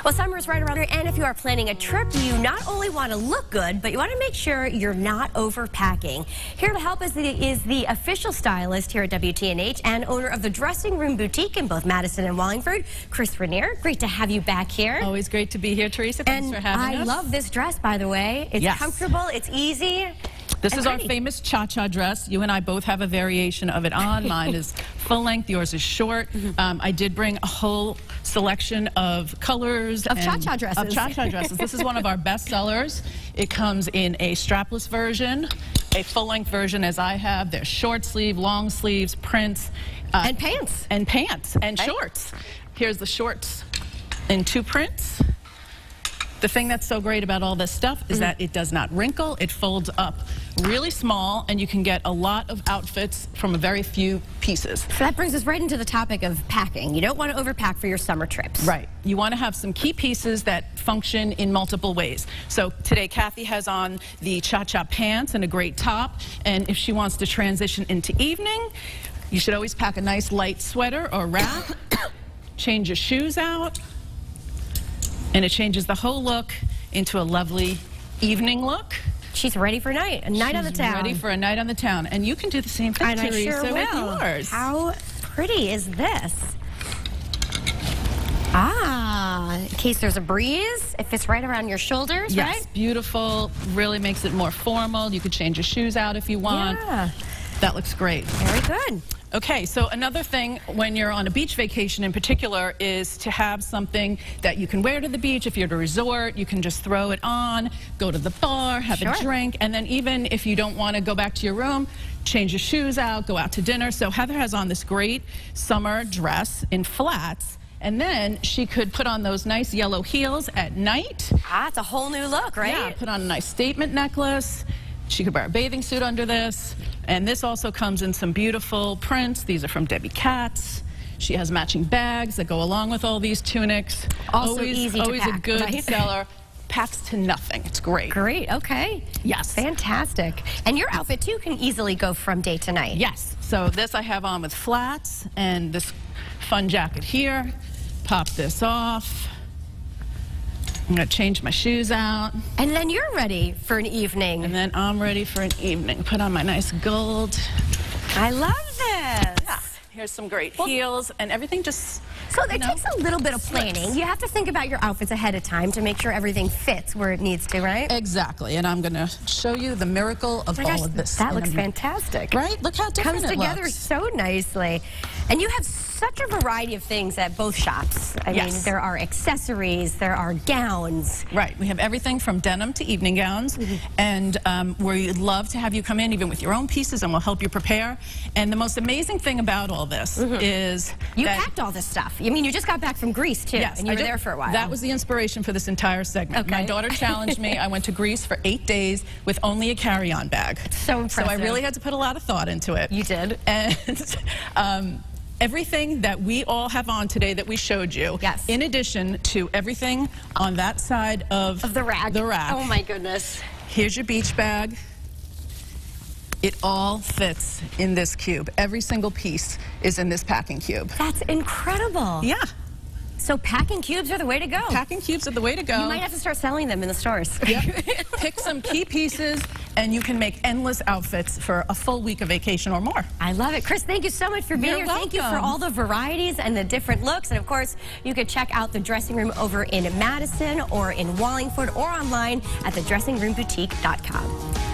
Well, summer's right around here, and if you are planning a trip, you not only want to look good, but you want to make sure you're not overpacking. Here to help us is the official stylist here at WTNH and owner of the Dressing Room Boutique in both Madison and Wallingford, Rinere. Great to have you back here. Always great to be here, Teresa. Thanks for having us. I love this dress, by the way. It's comfortable, it's easy. This is our famous cha-cha dress. You and I both have a variation of it on. Mine is full length, yours is short. I did bring a whole selection of colors. Of cha-cha dresses. Of cha-cha dresses. This is one of our best sellers. It comes in a strapless version, a full length version as I have. There's short sleeve, long sleeves, prints. And pants. And pants and shorts. Here's the shorts in 2 prints. The thing that's so great about all this stuff is that it does not wrinkle. It folds up really small, and you can get a lot of outfits from a very few pieces. So that brings us right into the topic of packing. You don't want to overpack for your summer trips. Right. You want to have some key pieces that function in multiple ways. So today Kathy has on the cha-cha pants and a great top, and if she wants to transition into evening, you should always pack a nice light sweater or wrap, change your shoes out, and it changes the whole look into a lovely evening look. She's ready for a night on the town. Ready for a night on the town. And you can do the same thing, and Teresa, I sure will. With yours. How pretty is this? In case there's a breeze, it fits right around your shoulders, right? Yes, beautiful. Really makes it more formal. You could change your shoes out if you want. Yeah. That looks great. Very good. Okay, so another thing when you're on a beach vacation in particular is to have something that you can wear to the beach. If you're at a resort, you can just throw it on, go to the bar, have a drink, and then even if you don't want to go back to your room, change your shoes out, go out to dinner. So Heather has on this great summer dress in flats, and then she could put on those nice yellow heels at night. It's a whole new look, right? Yeah, put on a nice statement necklace. She could wear a bathing suit under this. And this also comes in some beautiful prints. These are from Debbie Katz. She has matching bags that go along with all these tunics. Also easy to pack, a good seller. Packs to nothing. It's great. Great, okay. Yes. Fantastic. And your outfit, too, can easily go from day to night. Yes. So this I have on with flats and this fun jacket here. Pop this off. I'm going to change my shoes out. And then you're ready for an evening. And then I'm ready for an evening. Put on my nice gold. I love this. Yeah. Here's some great heels, and everything just... So it takes a little bit of planning. You have to think about your outfits ahead of time to make sure everything fits where it needs to, right? Exactly. And I'm going to show you the miracle of all of this. That looks fantastic. Right? Look how different it looks. Comes together so nicely. And you have such a variety of things at both shops. I mean, there are accessories, there are gowns. Right. We have everything from denim to evening gowns. And we'd love to have you come in even with your own pieces, and we'll help you prepare. And the most amazing thing about all this is you packed all this stuff. I mean, you just got back from Greece, too, and you were there for a while. That was the inspiration for this entire segment. Okay. My daughter challenged me. I went to Greece for 8 days with only a carry-on bag. So impressive. So I really had to put a lot of thought into it. You did. And everything that we all have on today that we showed you, in addition to everything on that side of the rack. Oh, my goodness. Here's your beach bag. It all fits in this cube. Every single piece is in this packing cube. That's incredible. Yeah. So packing cubes are the way to go. Packing cubes are the way to go. You might have to start selling them in the stores. Yep. Pick some key pieces, and you can make endless outfits for a full week of vacation or more. I love it. Chris, thank you so much for being here. Welcome. Thank you for all the varieties and the different looks. And, of course, you can check out the dressing room over in Madison or in Wallingford or online at thedressingroomboutique.com.